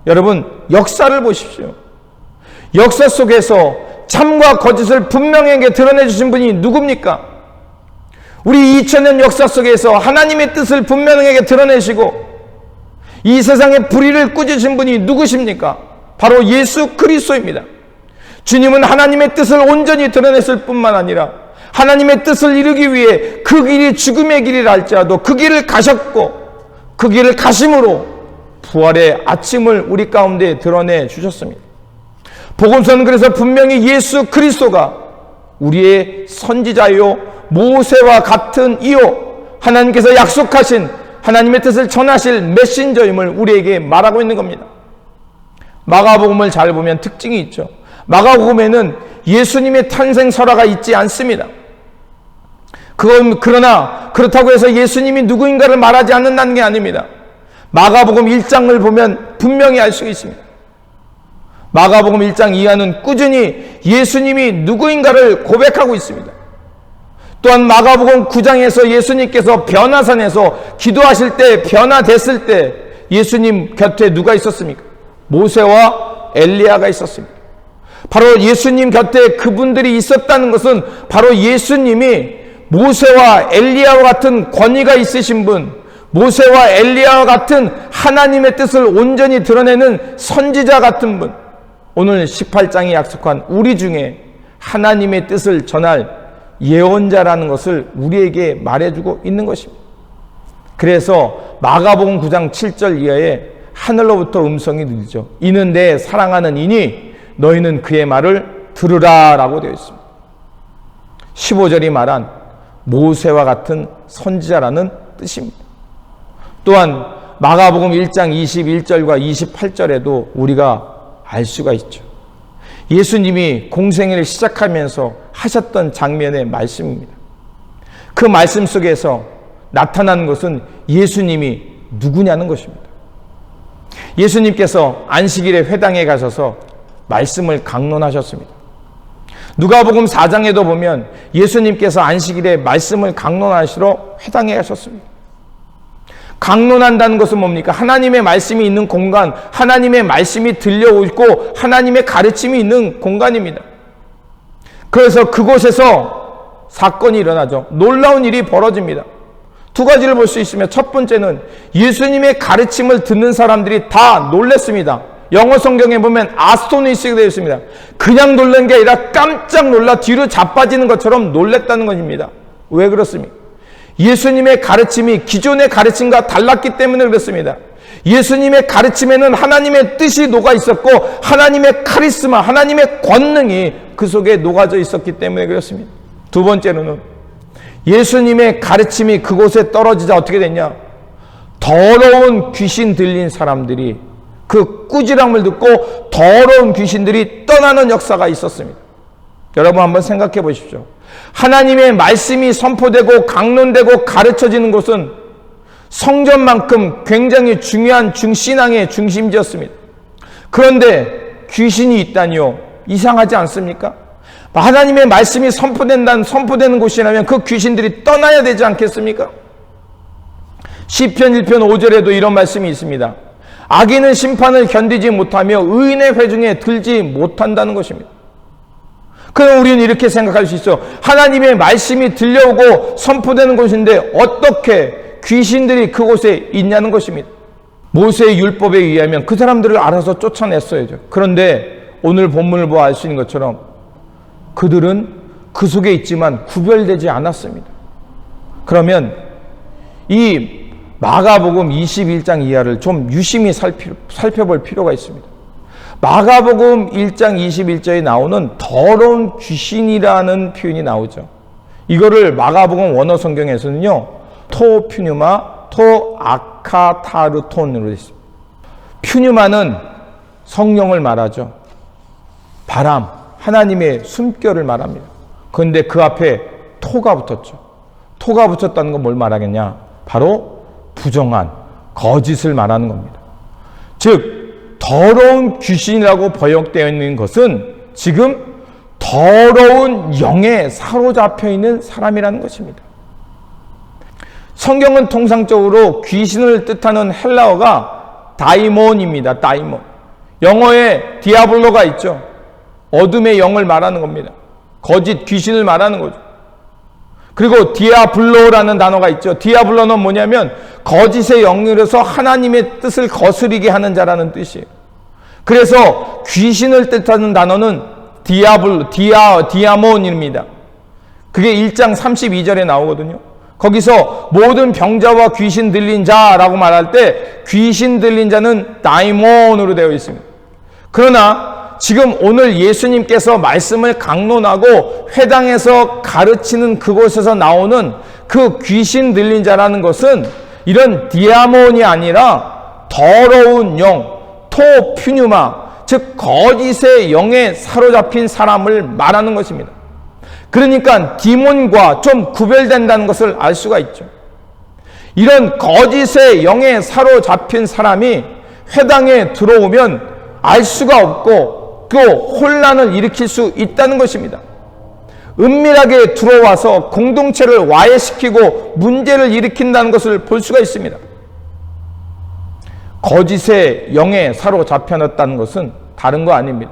여러분, 역사를 보십시오. 역사 속에서 참과 거짓을 분명하게 드러내 주신 분이 누굽니까? 우리 2000년 역사 속에서 하나님의 뜻을 분명하게 드러내시고 이 세상의 불의를 꾸짖으신 분이 누구십니까? 바로 예수 그리스도입니다. 주님은 하나님의 뜻을 온전히 드러냈을 뿐만 아니라 하나님의 뜻을 이루기 위해 그 길이 죽음의 길이라 할지라도 그 길을 가셨고 그 길을 가심으로 부활의 아침을 우리 가운데 드러내 주셨습니다. 복음서는 그래서 분명히 예수 그리스도가 우리의 선지자요 모세와 같은 이요 하나님께서 약속하신 하나님의 뜻을 전하실 메신저임을 우리에게 말하고 있는 겁니다. 마가복음을 잘 보면 특징이 있죠. 마가복음에는 예수님의 탄생 설화가 있지 않습니다. 그러나 그렇다고 해서 예수님이 누구인가를 말하지 않는다는 게 아닙니다. 마가복음 1장을 보면 분명히 알 수 있습니다. 마가복음 1장 이하는 꾸준히 예수님이 누구인가를 고백하고 있습니다. 또한 마가복음 9장에서 예수님께서 변화산에서 기도하실 때 변화됐을 때 예수님 곁에 누가 있었습니까? 모세와 엘리야가 있었습니다. 바로 예수님 곁에 그분들이 있었다는 것은 바로 예수님이 모세와 엘리야와 같은 권위가 있으신 분, 모세와 엘리야와 같은 하나님의 뜻을 온전히 드러내는 선지자 같은 분, 오늘 18장이 약속한 우리 중에 하나님의 뜻을 전할 예언자라는 것을 우리에게 말해주고 있는 것입니다. 그래서 마가복음 9장 7절 이하에 하늘로부터 음성이 들리죠. 이는 내 사랑하는 이니 너희는 그의 말을 들으라 라고 되어 있습니다. 15절이 말한 모세와 같은 선지자라는 뜻입니다. 또한 마가복음 1장 21절과 28절에도 우리가 알 수가 있죠. 예수님이 공생애를 시작하면서 하셨던 장면의 말씀입니다. 그 말씀 속에서 나타나는 것은 예수님이 누구냐는 것입니다. 예수님께서 안식일에 회당에 가셔서 말씀을 강론하셨습니다. 누가복음 4장에도 보면 예수님께서 안식일에 말씀을 강론하시러 회당에 가셨습니다. 강론한다는 것은 뭡니까? 하나님의 말씀이 있는 공간, 하나님의 말씀이 들려오고 하나님의 가르침이 있는 공간입니다. 그래서 그곳에서 사건이 일어나죠. 놀라운 일이 벌어집니다. 두 가지를 볼 수 있으며 첫 번째는 예수님의 가르침을 듣는 사람들이 다 놀랐습니다. 영어 성경에 보면 아스토니시가 되어 있습니다. 그냥 놀란 게 아니라 깜짝 놀라 뒤로 자빠지는 것처럼 놀랐다는 것입니다. 왜 그렇습니까? 예수님의 가르침이 기존의 가르침과 달랐기 때문에 그렇습니다. 예수님의 가르침에는 하나님의 뜻이 녹아 있었고 하나님의 카리스마, 하나님의 권능이 그 속에 녹아져 있었기 때문에 그렇습니다. 두 번째로는 예수님의 가르침이 그곳에 떨어지자 어떻게 됐냐? 더러운 귀신 들린 사람들이 그 꾸지람을 듣고 더러운 귀신들이 떠나는 역사가 있었습니다. 여러분 한번 생각해 보십시오. 하나님의 말씀이 선포되고 강론되고 가르쳐지는 곳은 성전만큼 굉장히 중요한 신앙의 중심지였습니다. 그런데 귀신이 있다니요? 이상하지 않습니까? 하나님의 말씀이 선포되는 곳이라면 그 귀신들이 떠나야 되지 않겠습니까? 시편 1편 5절에도 이런 말씀이 있습니다. 악인은 심판을 견디지 못하며 의인의 회중에 들지 못한다는 것입니다. 그럼 우리는 이렇게 생각할 수 있어. 하나님의 말씀이 들려오고 선포되는 곳인데 어떻게 귀신들이 그곳에 있냐는 것입니다. 모세의 율법에 의하면 그 사람들을 알아서 쫓아냈어야죠. 그런데 오늘 본문을 보아 알 수 있는 것처럼 그들은 그 속에 있지만 구별되지 않았습니다. 그러면 이 마가복음 21장 이하를 좀 유심히 살펴볼 필요가 있습니다. 마가복음 1장 21절에 나오는 더러운 귀신이라는 표현이 나오죠. 이거를 마가복음 원어 성경에서는요, 토퓨뉴마, 토아카타르톤으로 되어 있습니다. 퓨뉴마는 성령을 말하죠. 바람, 하나님의 숨결을 말합니다. 그런데 그 앞에 토가 붙었죠. 토가 붙었다는 건 뭘 말하겠냐? 바로 부정한, 거짓을 말하는 겁니다. 즉 더러운 귀신이라고 번역되어 있는 것은 지금 더러운 영에 사로잡혀 있는 사람이라는 것입니다. 성경은 통상적으로 귀신을 뜻하는 헬라어가 다이몬입니다. 다이몬. 영어에 디아블로가 있죠. 어둠의 영을 말하는 겁니다. 거짓 귀신을 말하는 거죠. 그리고 디아블로라는 단어가 있죠. 디아블로는 뭐냐면 거짓의 영으로서 하나님의 뜻을 거스리게 하는 자라는 뜻이에요. 그래서 귀신을 뜻하는 단어는 디아몬입니다. 그게 1장 32절에 나오거든요. 거기서 모든 병자와 귀신 들린 자라고 말할 때 귀신 들린 자는 다이몬으로 되어 있습니다. 그러나 지금 오늘 예수님께서 말씀을 강론하고 회당에서 가르치는 그곳에서 나오는 그 귀신 들린 자라는 것은 이런 디아몬이 아니라 더러운 영, 토퓨뉴마, 즉 거짓의 영에 사로잡힌 사람을 말하는 것입니다. 그러니까 디몬과 좀 구별된다는 것을 알 수가 있죠. 이런 거짓의 영에 사로잡힌 사람이 회당에 들어오면 알 수가 없고 또 혼란을 일으킬 수 있다는 것입니다. 은밀하게 들어와서 공동체를 와해시키고 문제를 일으킨다는 것을 볼 수가 있습니다. 거짓의 영에 사로잡혀놨다는 것은 다른 거 아닙니다.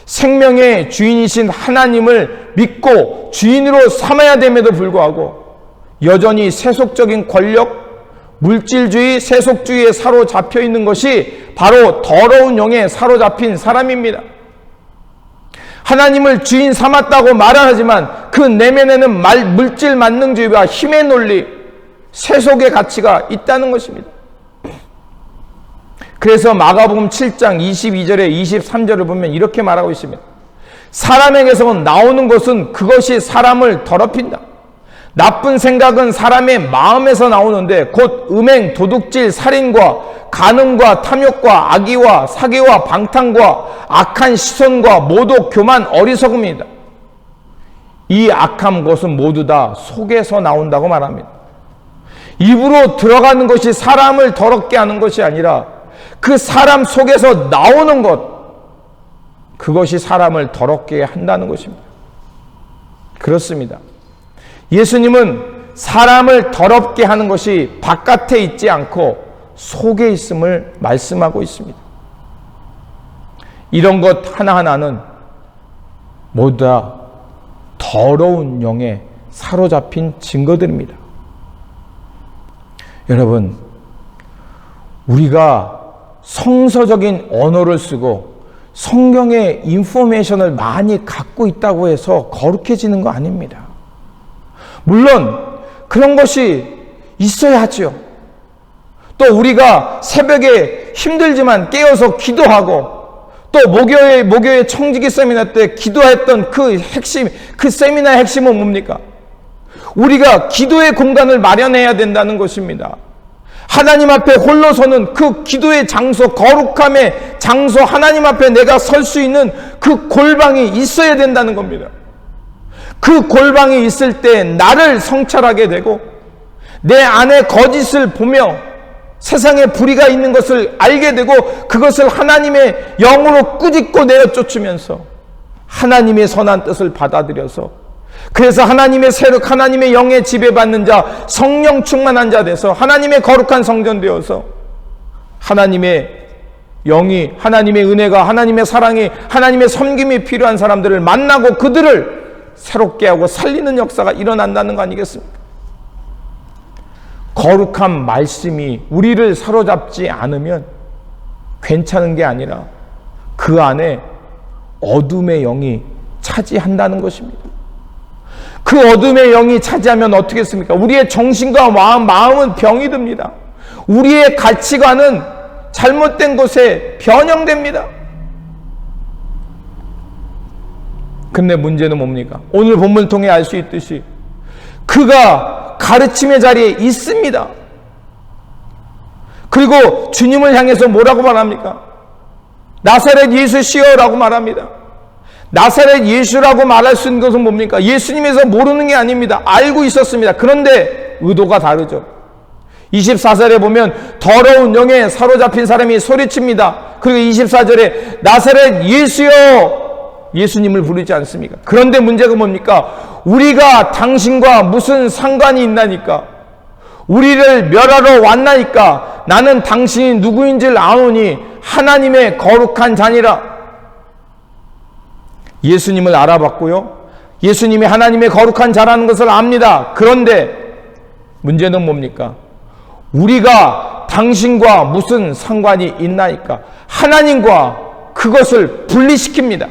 생명의 주인이신 하나님을 믿고 주인으로 삼아야 됨에도 불구하고 여전히 세속적인 권력, 물질주의, 세속주의에 사로잡혀 있는 것이 바로 더러운 영에 사로잡힌 사람입니다. 하나님을 주인 삼았다고 말하지만 그 내면에는 물질 만능주의와 힘의 논리, 세속의 가치가 있다는 것입니다. 그래서 마가복음 7장 22절에 23절을 보면 이렇게 말하고 있습니다. 사람에게서 나오는 것은 그것이 사람을 더럽힌다. 나쁜 생각은 사람의 마음에서 나오는데 곧 음행, 도둑질, 살인과 간음과 탐욕과 악의와 사기와 방탕과 악한 시선과 모독, 교만, 어리석음이다. 이 악한 것은 모두 다 속에서 나온다고 말합니다. 입으로 들어가는 것이 사람을 더럽게 하는 것이 아니라 그 사람 속에서 나오는 것, 그것이 사람을 더럽게 한다는 것입니다. 그렇습니다. 예수님은 사람을 더럽게 하는 것이 바깥에 있지 않고 속에 있음을 말씀하고 있습니다. 이런 것 하나하나는 모두 다 더러운 영에 사로잡힌 증거들입니다. 여러분, 우리가 성서적인 언어를 쓰고 성경의 인포메이션을 많이 갖고 있다고 해서 거룩해지는 거 아닙니다. 물론 그런 것이 있어야 하죠. 또 우리가 새벽에 힘들지만 깨어서 기도하고 또 목요일 청지기 세미나 때 기도했던 그 핵심, 그 세미나의 핵심은 뭡니까? 우리가 기도의 공간을 마련해야 된다는 것입니다. 하나님 앞에 홀로 서는 그 기도의 장소, 거룩함의 장소, 하나님 앞에 내가 설 수 있는 그 골방이 있어야 된다는 겁니다. 그 골방이 있을 때 나를 성찰하게 되고 내 안에 거짓을 보며 세상에 불의가 있는 것을 알게 되고 그것을 하나님의 영으로 꾸짖고 내어 쫓으면서 하나님의 선한 뜻을 받아들여서 그래서 하나님의 세력, 하나님의 영에 지배받는 자, 성령 충만한 자 돼서 하나님의 거룩한 성전 되어서 하나님의 영이, 하나님의 은혜가, 하나님의 사랑이, 하나님의 섬김이 필요한 사람들을 만나고 그들을 새롭게 하고 살리는 역사가 일어난다는 거 아니겠습니까? 거룩한 말씀이 우리를 사로잡지 않으면 괜찮은 게 아니라 그 안에 어둠의 영이 차지한다는 것입니다. 그 어둠의 영이 차지하면 어떻게 했습니까? 우리의 정신과 마음은 병이 듭니다. 우리의 가치관은 잘못된 곳에 변형됩니다. 근데 문제는 뭡니까? 오늘 본문을 통해 알 수 있듯이 그가 가르침의 자리에 있습니다. 그리고 주님을 향해서 뭐라고 말합니까? 나사렛 예수시여 라고 말합니다. 나사렛 예수라고 말할 수 있는 것은 뭡니까? 예수님에서 모르는 게 아닙니다. 알고 있었습니다. 그런데 의도가 다르죠. 24절에 보면 더러운 영에 사로잡힌 사람이 소리칩니다. 그리고 24절에 나사렛 예수여, 예수님을 부르지 않습니까? 그런데 문제가 뭡니까? 우리가 당신과 무슨 상관이 있나니까? 우리를 멸하러 왔나니까? 나는 당신이 누구인 줄 아오니 하나님의 거룩한 자니라. 예수님을 알아봤고요, 예수님이 하나님의 거룩한 자라는 것을 압니다. 그런데 문제는 뭡니까? 우리가 당신과 무슨 상관이 있나이까? 하나님과 그것을 분리시킵니다.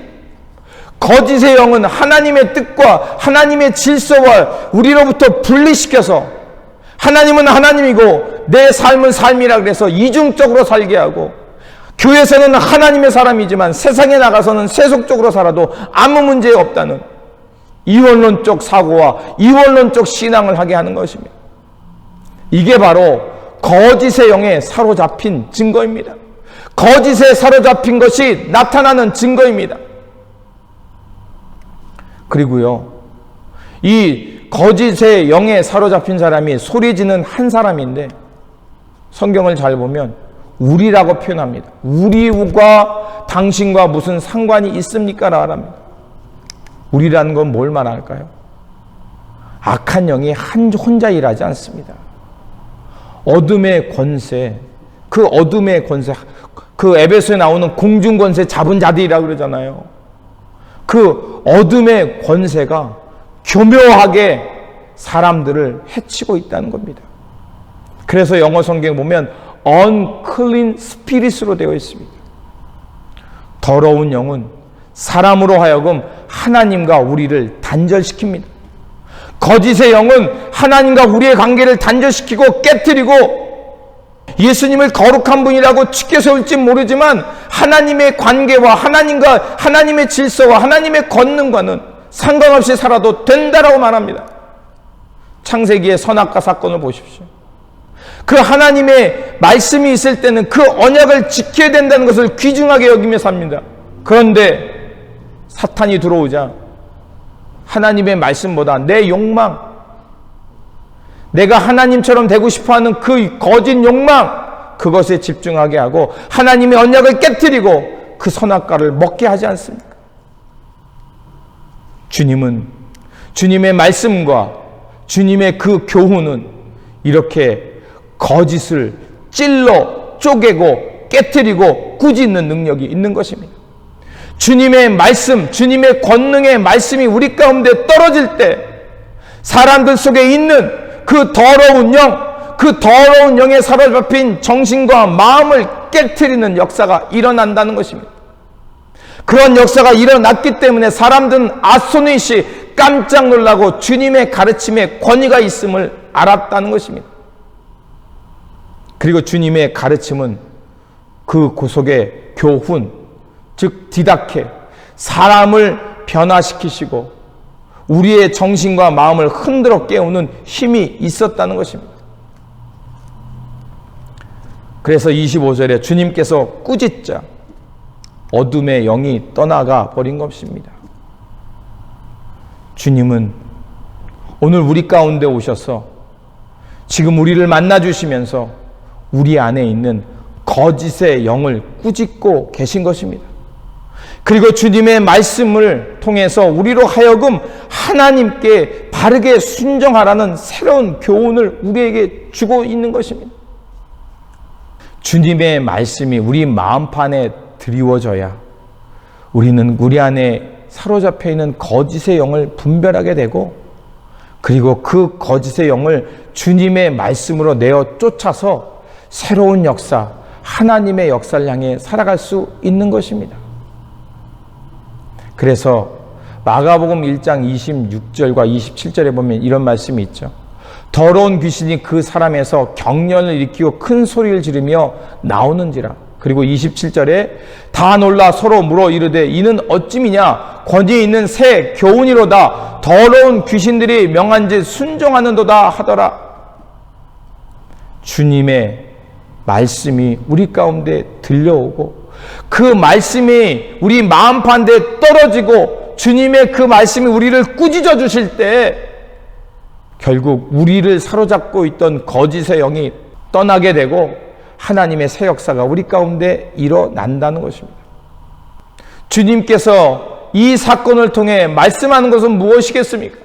거짓의 영은 하나님의 뜻과 하나님의 질서와 우리로부터 분리시켜서 하나님은 하나님이고 내 삶은 삶이라 그래서 이중적으로 살게 하고, 교회에서는 하나님의 사람이지만 세상에 나가서는 세속적으로 살아도 아무 문제 없다는 이원론적 사고와 이원론적 신앙을 하게 하는 것입니다. 이게 바로 거짓의 영에 사로잡힌 증거입니다. 거짓에 사로잡힌 것이 나타나는 증거입니다. 그리고요, 이 거짓의 영에 사로잡힌 사람이 소리지는 한 사람인데 성경을 잘 보면 우리라고 표현합니다. 우리와 당신과 무슨 상관이 있습니까? 라고 합니다. 우리라는 건 뭘 말할까요? 악한 영이 혼자 일하지 않습니다. 어둠의 권세, 그 어둠의 권세, 그 에베소에 나오는 공중 권세 잡은 자들이라고 그러잖아요. 그 어둠의 권세가 교묘하게 사람들을 해치고 있다는 겁니다. 그래서 영어 성경에 보면 unclean spirit으로 되어 있습니다. 더러운 영은 사람으로 하여금 하나님과 우리를 단절시킵니다. 거짓의 영은 하나님과 우리의 관계를 단절시키고 깨트리고, 예수님을 거룩한 분이라고 치켜 세울지 모르지만 하나님의 관계와 하나님과 하나님의 질서와 하나님의 권능과는 상관없이 살아도 된다라고 말합니다. 창세기의 선악과 사건을 보십시오. 그 하나님의 말씀이 있을 때는 그 언약을 지켜야 된다는 것을 귀중하게 여기며 삽니다. 그런데 사탄이 들어오자 하나님의 말씀보다 내 욕망, 내가 하나님처럼 되고 싶어하는 그 거짓 욕망, 그것에 집중하게 하고 하나님의 언약을 깨트리고 그 선악과를 먹게 하지 않습니까? 주님은 주님의 말씀과 주님의 그 교훈은 이렇게 거짓을 찔러 쪼개고 깨트리고 꾸짖는 능력이 있는 것입니다. 주님의 말씀, 주님의 권능의 말씀이 우리 가운데 떨어질 때 사람들 속에 있는 그 더러운 영, 그 더러운 영에 사로잡힌 정신과 마음을 깨트리는 역사가 일어난다는 것입니다. 그런 역사가 일어났기 때문에 사람들은 아소니시 깜짝 놀라고 주님의 가르침에 권위가 있음을 알았다는 것입니다. 그리고 주님의 가르침은 그 속의 교훈, 즉 디다케, 사람을 변화시키시고 우리의 정신과 마음을 흔들어 깨우는 힘이 있었다는 것입니다. 그래서 25절에 주님께서 꾸짖자 어둠의 영이 떠나가 버린 것입니다. 주님은 오늘 우리 가운데 오셔서 지금 우리를 만나주시면서 우리 안에 있는 거짓의 영을 꾸짖고 계신 것입니다. 그리고 주님의 말씀을 통해서 우리로 하여금 하나님께 바르게 순종하라는 새로운 교훈을 우리에게 주고 있는 것입니다. 주님의 말씀이 우리 마음판에 드리워져야 우리는 우리 안에 사로잡혀 있는 거짓의 영을 분별하게 되고, 그리고 그 거짓의 영을 주님의 말씀으로 내어 쫓아서 새로운 역사, 하나님의 역사를 향해 살아갈 수 있는 것입니다. 그래서 마가복음 1장 26절과 27절에 보면 이런 말씀이 있죠. 더러운 귀신이 그 사람에서 경련을 일으키고 큰 소리를 지르며 나오는지라. 그리고 27절에 다 놀라 서로 물어 이르되 이는 어찌미냐 권위 있는 새 교훈이로다 더러운 귀신들이 명한짓 순종하는도다 하더라. 주님의 말씀이 우리 가운데 들려오고 그 말씀이 우리 마음판에 떨어지고 주님의 그 말씀이 우리를 꾸짖어 주실 때 결국 우리를 사로잡고 있던 거짓의 영이 떠나게 되고 하나님의 새 역사가 우리 가운데 일어난다는 것입니다. 주님께서 이 사건을 통해 말씀하는 것은 무엇이겠습니까?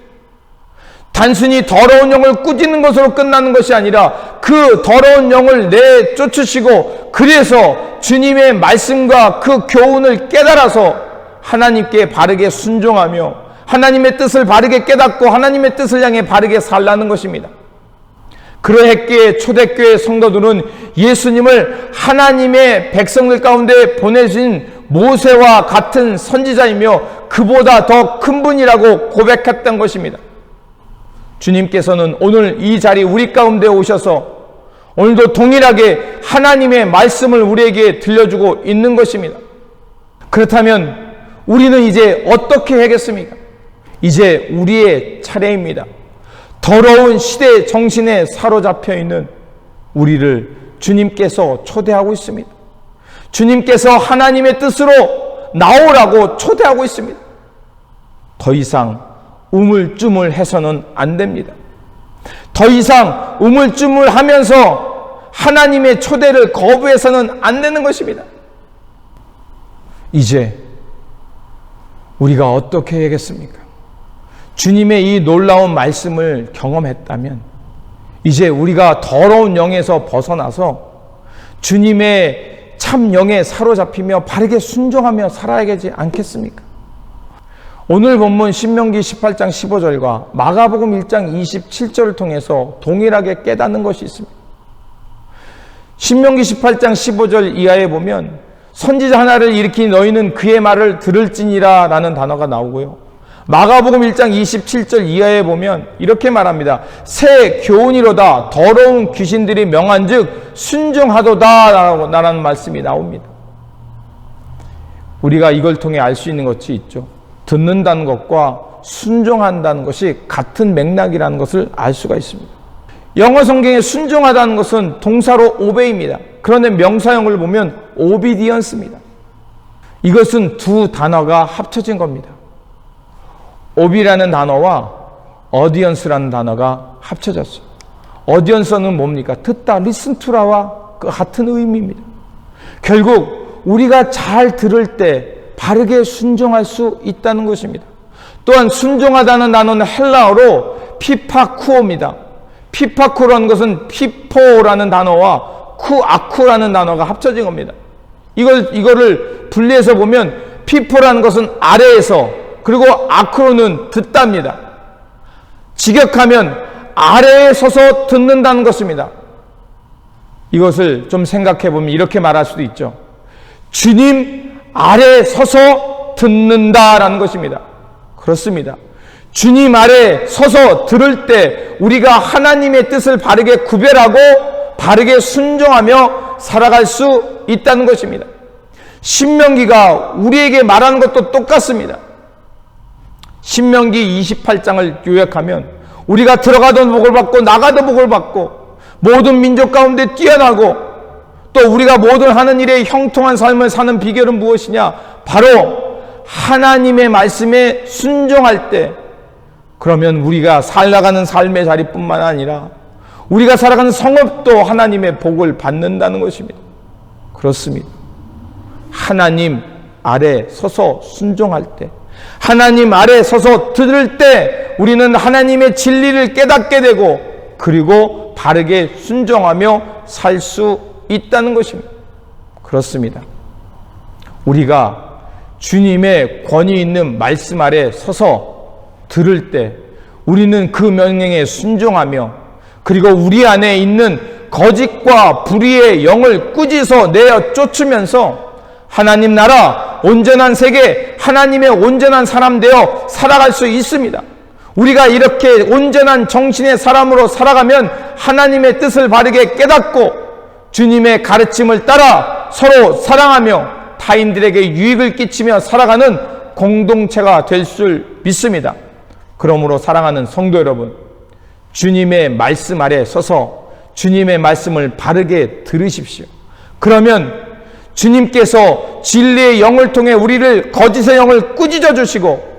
단순히 더러운 영을 꾸짖는 것으로 끝나는 것이 아니라 그 더러운 영을 내쫓으시고 그래서 주님의 말씀과 그 교훈을 깨달아서 하나님께 바르게 순종하며 하나님의 뜻을 바르게 깨닫고 하나님의 뜻을 향해 바르게 살라는 것입니다. 그러했기에 초대교회 성도들은 예수님을 하나님의 백성들 가운데 보내신 모세와 같은 선지자이며 그보다 더 큰 분이라고 고백했던 것입니다. 주님께서는 오늘 이 자리 우리 가운데 오셔서 오늘도 동일하게 하나님의 말씀을 우리에게 들려주고 있는 것입니다. 그렇다면 우리는 이제 어떻게 해야겠습니까? 이제 우리의 차례입니다. 더러운 시대 정신에 사로잡혀 있는 우리를 주님께서 초대하고 있습니다. 주님께서 하나님의 뜻으로 나오라고 초대하고 있습니다. 더 이상 우물쭈물해서는 안 됩니다. 더 이상 우물쭈물하면서 하나님의 초대를 거부해서는 안 되는 것입니다. 이제 우리가 어떻게 해야겠습니까? 주님의 이 놀라운 말씀을 경험했다면 이제 우리가 더러운 영에서 벗어나서 주님의 참 영에 사로잡히며 바르게 순종하며 살아야 되지 않겠습니까? 오늘 본문 신명기 18장 15절과 마가복음 1장 27절을 통해서 동일하게 깨닫는 것이 있습니다. 신명기 18장 15절 이하에 보면 선지자 하나를 일으키니 너희는 그의 말을 들을지니라 라는 단어가 나오고요. 마가복음 1장 27절 이하에 보면 이렇게 말합니다. 새 교훈이로다 더러운 귀신들이 명한즉 순종하도다 라는 말씀이 나옵니다. 우리가 이걸 통해 알 수 있는 것이 있죠. 듣는다는 것과 순종한다는 것이 같은 맥락이라는 것을 알 수가 있습니다. 영어 성경에 순종하다는 것은 동사로 obey입니다. 그런데 명사형을 보면 obedience입니다. 이것은 두 단어가 합쳐진 겁니다. obey라는 단어와 audience라는 단어가 합쳐졌어요. audience는 뭡니까? 듣다, listen to라와 그 같은 의미입니다. 결국 우리가 잘 들을 때 바르게 순종할 수 있다는 것입니다. 또한 순종하다는 단어는 헬라어로 피파쿠오입니다. 피파쿠라는 것은 피포라는 단어와 쿠아쿠라는 단어가 합쳐진 겁니다. 이거를 분리해서 보면 피포라는 것은 아래에서 그리고 아쿠로는 듣답니다. 직역하면 아래에 서서 듣는다는 것입니다. 이것을 좀 생각해 보면 이렇게 말할 수도 있죠. 주님 아래 서서 듣는다라는 것입니다. 그렇습니다. 주님 아래 서서 들을 때 우리가 하나님의 뜻을 바르게 구별하고 바르게 순종하며 살아갈 수 있다는 것입니다. 신명기가 우리에게 말하는 것도 똑같습니다. 신명기 28장을 요약하면 우리가 들어가도 복을 받고 나가도 복을 받고 모든 민족 가운데 뛰어나고 또 우리가 모든 하는 일에 형통한 삶을 사는 비결은 무엇이냐? 바로 하나님의 말씀에 순종할 때 그러면 우리가 살아가는 삶의 자리뿐만 아니라 우리가 살아가는 성읍도 하나님의 복을 받는다는 것입니다. 그렇습니다. 하나님 아래 서서 순종할 때 하나님 아래 서서 들을 때 우리는 하나님의 진리를 깨닫게 되고 그리고 바르게 순종하며 살 수 있다는 것입니다. 그렇습니다. 우리가 주님의 권위 있는 말씀 아래 서서 들을 때 우리는 그 명령에 순종하며 그리고 우리 안에 있는 거짓과 불의의 영을 꾸짖어 내어 쫓으면서 하나님 나라 온전한 세계 하나님의 온전한 사람 되어 살아갈 수 있습니다. 우리가 이렇게 온전한 정신의 사람으로 살아가면 하나님의 뜻을 바르게 깨닫고 주님의 가르침을 따라 서로 사랑하며 타인들에게 유익을 끼치며 살아가는 공동체가 될 줄 믿습니다. 그러므로 사랑하는 성도 여러분, 주님의 말씀 아래 서서 주님의 말씀을 바르게 들으십시오. 그러면 주님께서 진리의 영을 통해 우리를 거짓의 영을 꾸짖어 주시고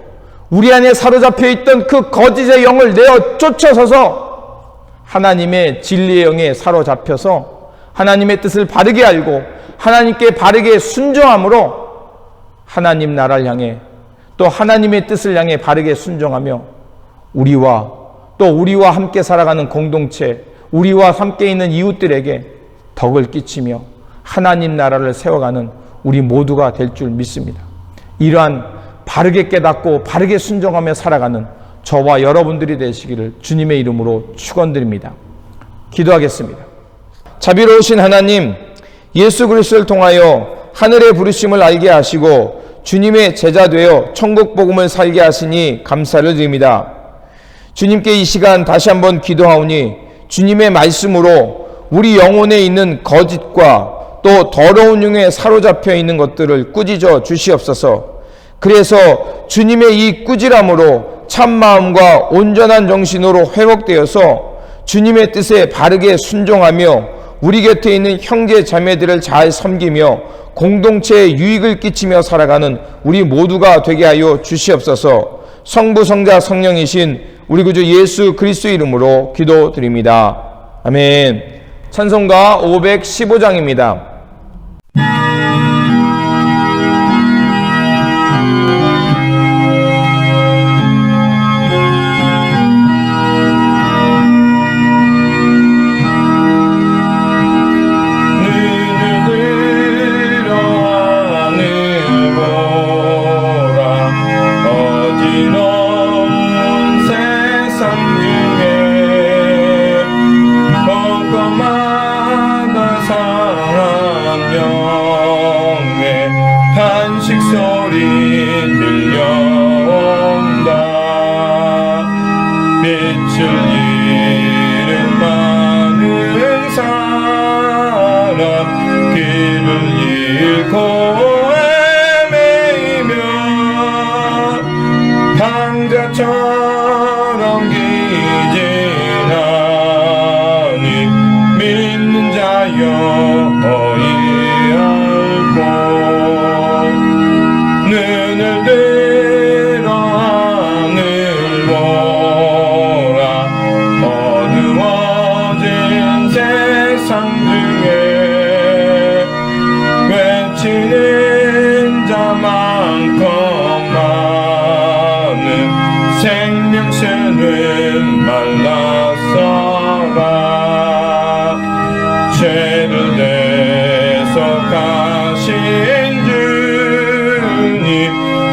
우리 안에 사로잡혀 있던 그 거짓의 영을 내어 쫓아서서 하나님의 진리의 영에 사로잡혀서 하나님의 뜻을 바르게 알고 하나님께 바르게 순종함으로 하나님 나라를 향해 또 하나님의 뜻을 향해 바르게 순종하며 우리와 함께 살아가는 공동체, 우리와 함께 있는 이웃들에게 덕을 끼치며 하나님 나라를 세워가는 우리 모두가 될 줄 믿습니다. 이러한 바르게 깨닫고 바르게 순종하며 살아가는 저와 여러분들이 되시기를 주님의 이름으로 축원드립니다. 기도하겠습니다. 자비로우신 하나님, 예수 그리스도를 통하여 하늘의 부르심을 알게 하시고 주님의 제자 되어 천국 복음을 살게 하시니 감사를 드립니다. 주님께 이 시간 다시 한번 기도하오니 주님의 말씀으로 우리 영혼에 있는 거짓과 또 더러운 융에 사로잡혀 있는 것들을 꾸짖어 주시옵소서. 그래서 주님의 이 꾸지람으로 참 마음과 온전한 정신으로 회복되어서 주님의 뜻에 바르게 순종하며 우리 곁에 있는 형제 자매들을 잘 섬기며 공동체에 유익을 끼치며 살아가는 우리 모두가 되게 하여 주시옵소서. 성부 성자 성령이신 우리 구주 예수 그리스도 이름으로 기도드립니다. 아멘. 찬송가 515장입니다. 강자처럼 기진하니 믿는 자여 어이 알고 눈을 들어 하늘 보라 어두워진 세상 중에 외치는 자 많고 생명새는 말랐어라 죄를 내서 가신 주님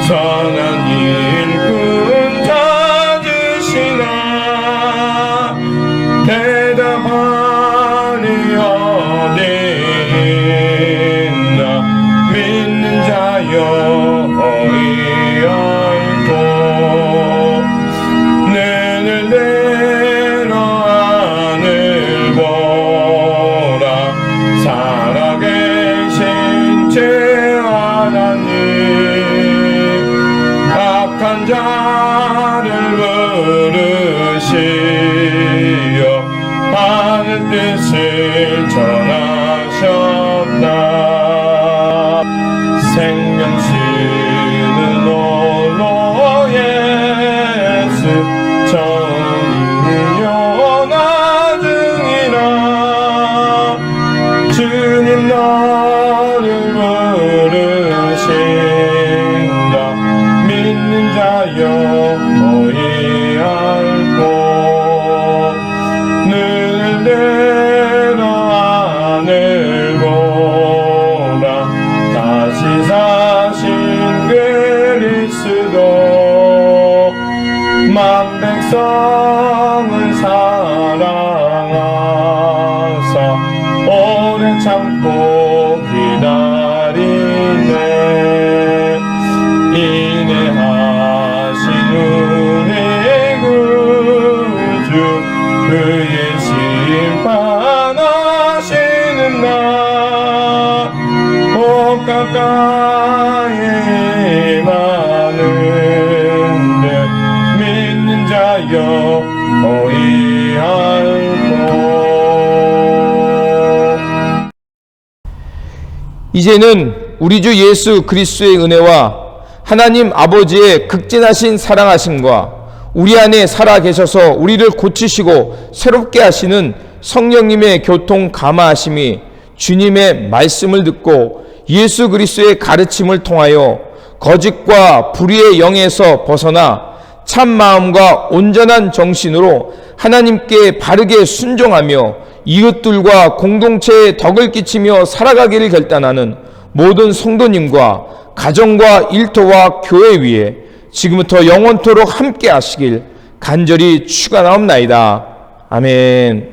선한 일꾼 찾으시나 대답하니 어디 있나 믿는 자여 어이 알고 눈을 들어 하늘 보라 살아계신 제 하나님 악한 자를 부르시어 하늘 뜻을 전하셨다 생명수는 홀로 예수 정의요 나중이라 주님 너를 부르신다 믿는 자여 어이 알고 눈을 들어 하늘 보라 다시 사신 그리스도 만 백성을 사랑하사 오래 참고 기다리네 인내하신 우리 구주 그의 심판하시는 날 오 가까이 임하는데 믿는 자여 어이 알고 이제는 우리 주 예수 그리스도의 은혜와 하나님 아버지의 극진하신 사랑하심과 우리 안에 살아 계셔서 우리를 고치시고 새롭게 하시는 성령님의 교통 감화하심이 주님의 말씀을 듣고 예수 그리스도의 가르침을 통하여 거짓과 불의의 영에서 벗어나 참 마음과 온전한 정신으로 하나님께 바르게 순종하며 이웃들과 공동체에 덕을 끼치며 살아가기를 결단하는 모든 성도님과 가정과 일터와 교회 위에 지금부터 영원토록 함께 하시길 간절히 축원하옵나이다. 아멘.